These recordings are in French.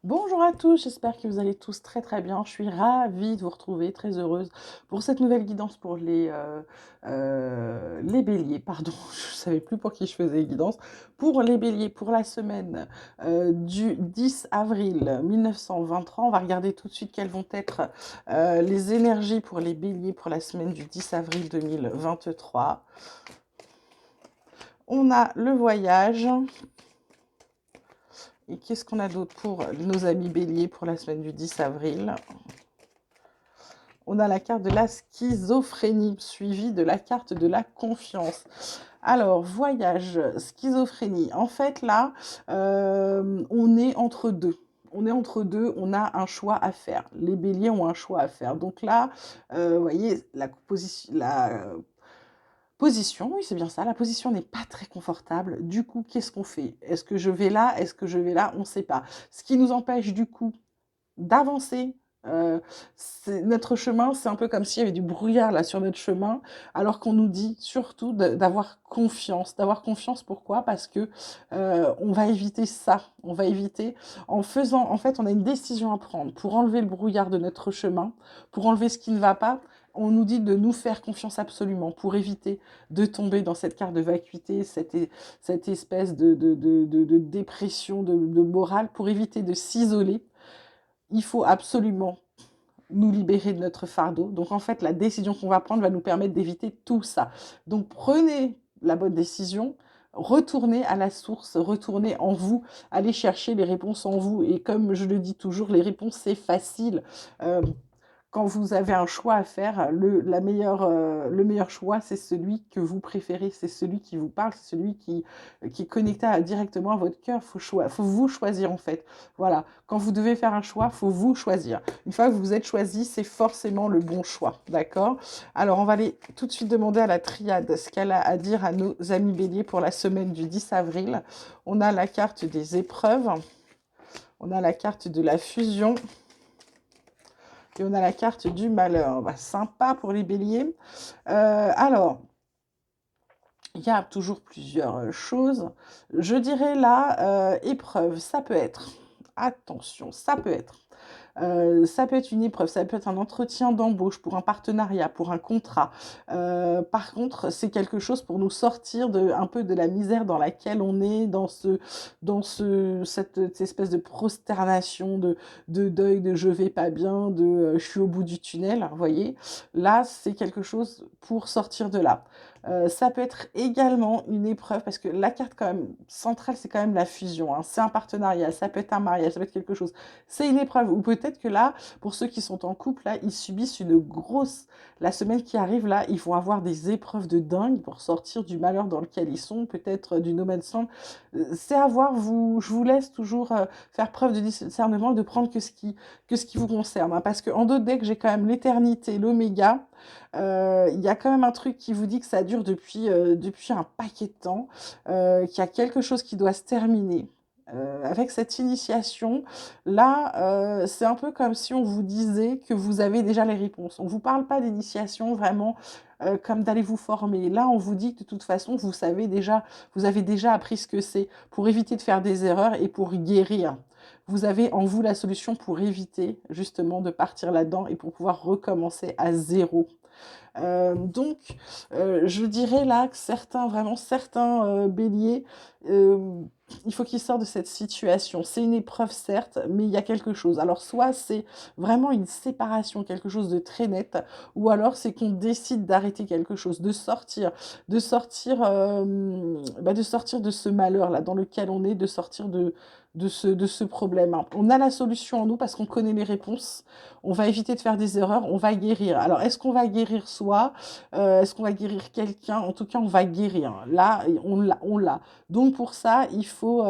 Bonjour à tous, j'espère que vous allez tous très très bien. Je suis ravie de vous retrouver, très heureuse pour cette nouvelle guidance pour les béliers. Pardon, je ne savais plus pour qui je faisais guidance. Pour les béliers, pour la semaine du 10 avril 1923, on va regarder tout de suite quelles vont être les énergies pour les béliers pour la semaine du 10 avril 2023. On a le voyage. Et qu'est-ce qu'on a d'autre pour nos amis béliers pour la semaine du 10 avril? On a la carte de la schizophrénie, suivie de la carte de la confiance. Alors, voyage, schizophrénie. En fait, là, on est entre deux. On est entre deux, on a un choix à faire. Les béliers ont un choix à faire. Donc là, vous voyez, la position, oui, c'est bien ça. La position n'est pas très confortable. Du coup, qu'est-ce qu'on fait? Est-ce que je vais là? Est-ce que je vais là? On ne sait pas. Ce qui nous empêche, du coup, d'avancer. Notre chemin, c'est un peu comme s'il y avait du brouillard là sur notre chemin, alors qu'on nous dit surtout d'avoir confiance. D'avoir confiance, pourquoi? Parce que on va éviter ça. On va éviter en faisant, en fait, on a une décision à prendre pour enlever le brouillard de notre chemin, pour enlever ce qui ne va pas. On nous dit de nous faire confiance absolument pour éviter de tomber dans cette carte de vacuité, cette espèce de dépression, de morale, pour éviter de s'isoler. Il faut absolument nous libérer de notre fardeau. Donc en fait, la décision qu'on va prendre va nous permettre d'éviter tout ça. Donc prenez la bonne décision, retournez à la source, retournez en vous, allez chercher les réponses en vous. Et comme je le dis toujours, les réponses, c'est facile. Euh, quand vous avez un choix à faire, le meilleur choix, c'est celui que vous préférez, c'est celui qui vous parle, c'est celui qui est connecté directement à votre cœur. Faut vous choisir en fait. Voilà, quand vous devez faire un choix, faut vous choisir. Une fois que vous êtes choisi, c'est forcément le bon choix, d'accord? Alors, on va aller tout de suite demander à la triade ce qu'elle a à dire à nos amis béliers pour la semaine du 10 avril. On a la carte des épreuves, on a la carte de la fusion, et on a la carte du malheur. Bah, sympa pour les béliers. Alors, il y a toujours plusieurs choses. Je dirais là, épreuve, ça peut être. Attention, ça peut être. Ça peut être une épreuve, ça peut être un entretien d'embauche pour un partenariat, pour un contrat. Par contre, c'est quelque chose pour nous sortir un peu de la misère dans laquelle on est, cette espèce de prosternation, de deuil, de je vais pas bien, je suis au bout du tunnel, vous voyez. Là, c'est quelque chose pour sortir de là. Ça peut être également une épreuve, parce que la carte quand même centrale, c'est quand même la fusion, hein. C'est un partenariat, ça peut être un mariage, ça peut être quelque chose. C'est une épreuve. Ou peut-être que là, pour ceux qui sont en couple, là, ils subissent une grosse... La semaine qui arrive, là, ils vont avoir des épreuves de dingue pour sortir du malheur dans lequel ils sont, peut-être du no man's land. C'est à voir, je vous laisse toujours faire preuve de discernement, de prendre que ce qui vous concerne, hein. Parce qu'en d'autres decks, j'ai quand même l'éternité, l'oméga. Il y a quand même un truc qui vous dit que ça dure depuis un paquet de temps, qu'il y a quelque chose qui doit se terminer. Avec cette initiation, là, c'est un peu comme si on vous disait que vous avez déjà les réponses. On ne vous parle pas d'initiation vraiment comme d'aller vous former. Là, on vous dit que de toute façon, vous savez déjà, vous avez déjà appris ce que c'est pour éviter de faire des erreurs et pour guérir. Vous avez en vous la solution pour éviter justement de partir là-dedans et pour pouvoir recommencer à zéro. Donc, je dirais là que certains béliers, euh, il faut qu'ils sortent de cette situation. C'est une épreuve, certes, mais il y a quelque chose. Alors, soit c'est vraiment une séparation, quelque chose de très net, ou alors c'est qu'on décide d'arrêter quelque chose, de sortir de ce malheur-là dans lequel on est, de sortir de ce problème, hein. On a la solution en nous parce qu'on connaît les réponses. On va éviter de faire des erreurs, on va guérir. Alors, est-ce qu'on va guérir soi? Est-ce qu'on va guérir quelqu'un? En tout cas, on va guérir. Là, on l'a, on l'a. Donc, pour ça, il faut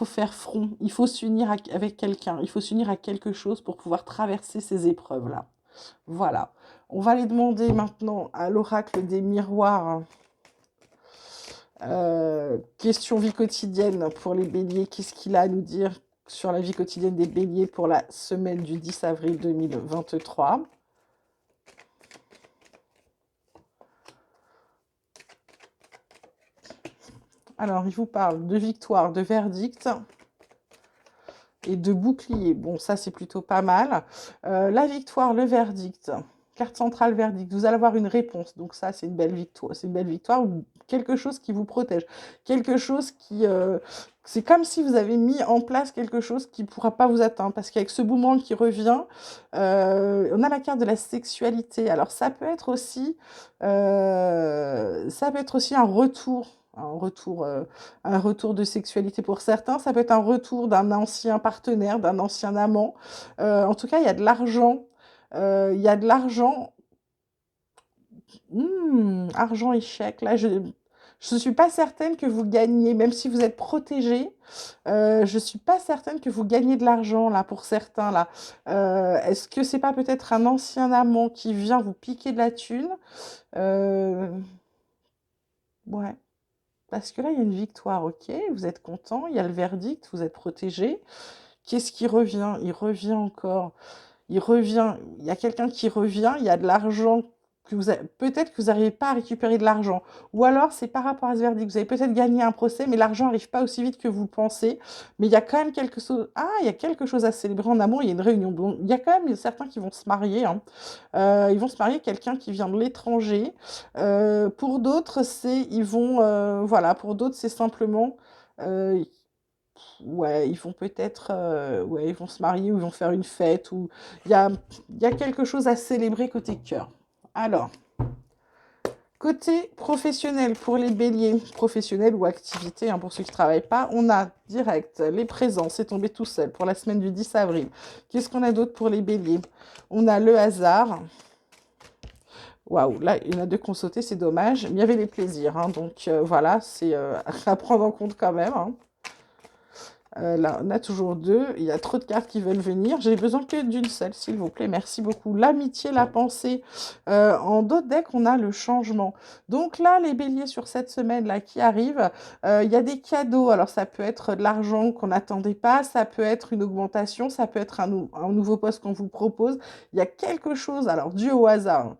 faire front. Il faut s'unir avec quelqu'un. Il faut s'unir à quelque chose pour pouvoir traverser ces épreuves-là. Voilà. On va aller demander maintenant à l'oracle des miroirs. Question vie quotidienne pour les béliers. Qu'est-ce qu'il a à nous dire sur la vie quotidienne des béliers pour la semaine du 10 avril 2023? Alors, il vous parle de victoire, de verdict et de bouclier. Bon, ça, c'est plutôt pas mal. La victoire, le verdict. Carte centrale, verdict. Vous allez avoir une réponse. Donc ça, c'est une belle victoire. C'est une belle victoire ou quelque chose qui vous protège. Quelque chose qui... c'est comme si vous avez mis en place quelque chose qui ne pourra pas vous atteindre. Parce qu'avec ce boomerang qui revient, on a la carte de la sexualité. Alors, ça peut être aussi un retour de sexualité pour certains, ça peut être un retour d'un ancien partenaire, d'un ancien amant. En tout cas, il y a de l'argent. Il y a de l'argent. Argent échec. Là, je ne suis pas certaine que vous gagnez, même si vous êtes protégé. Je ne suis pas certaine que vous gagnez de l'argent, là, pour certains, là. Est-ce que c'est pas peut-être un ancien amant qui vient vous piquer de la thune? Euh, ouais. Parce que là, il y a une victoire, ok, vous êtes content, il y a le verdict, vous êtes protégé. Qu'est-ce qui revient? Il revient encore. Il revient. Il y a quelqu'un qui revient, il y a de l'argent que peut-être que vous n'arrivez pas à récupérer de l'argent. Ou alors, c'est par rapport à ce verdict. Vous avez peut-être gagné un procès, mais l'argent n'arrive pas aussi vite que vous le pensez. Mais il y a quand même quelque chose. Ah, il y a quelque chose à célébrer en amour. Il y a une réunion. Bon, il y a quand même certains qui vont se marier, hein. Ils vont se marier avec quelqu'un qui vient de l'étranger. Pour d'autres, voilà, pour d'autres, c'est simplement, euh, ouais, ils vont peut-être, ouais, ils vont se marier ou ils vont faire une fête ou il y a, il y a quelque chose à célébrer côté cœur. Alors, côté professionnel pour les béliers, professionnels ou activité, hein, pour ceux qui ne travaillent pas, on a direct les présents, c'est tombé tout seul pour la semaine du 10 avril. Qu'est-ce qu'on a d'autre pour les béliers? On a le hasard. Waouh, là, il y en a deux qui ont sauté, c'est dommage. Mais il y avait les plaisirs, hein, donc voilà, c'est à prendre en compte quand même, hein. Là, on a toujours deux. Il y a trop de cartes qui veulent venir. J'ai besoin que d'une seule, s'il vous plaît. Merci beaucoup. L'amitié, la pensée. En d'autres decks, on a le changement. Donc là, les béliers sur cette semaine-là qui arrivent, il y a des cadeaux. Alors, ça peut être de l'argent qu'on n'attendait pas. Ça peut être une augmentation. Ça peut être un nouveau poste qu'on vous propose. Il y a quelque chose, alors dû au hasard, hein.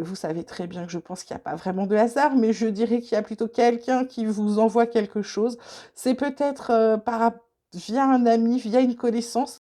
Vous savez très bien que je pense qu'il n'y a pas vraiment de hasard, mais je dirais qu'il y a plutôt quelqu'un qui vous envoie quelque chose. C'est peut-être via un ami, via une connaissance.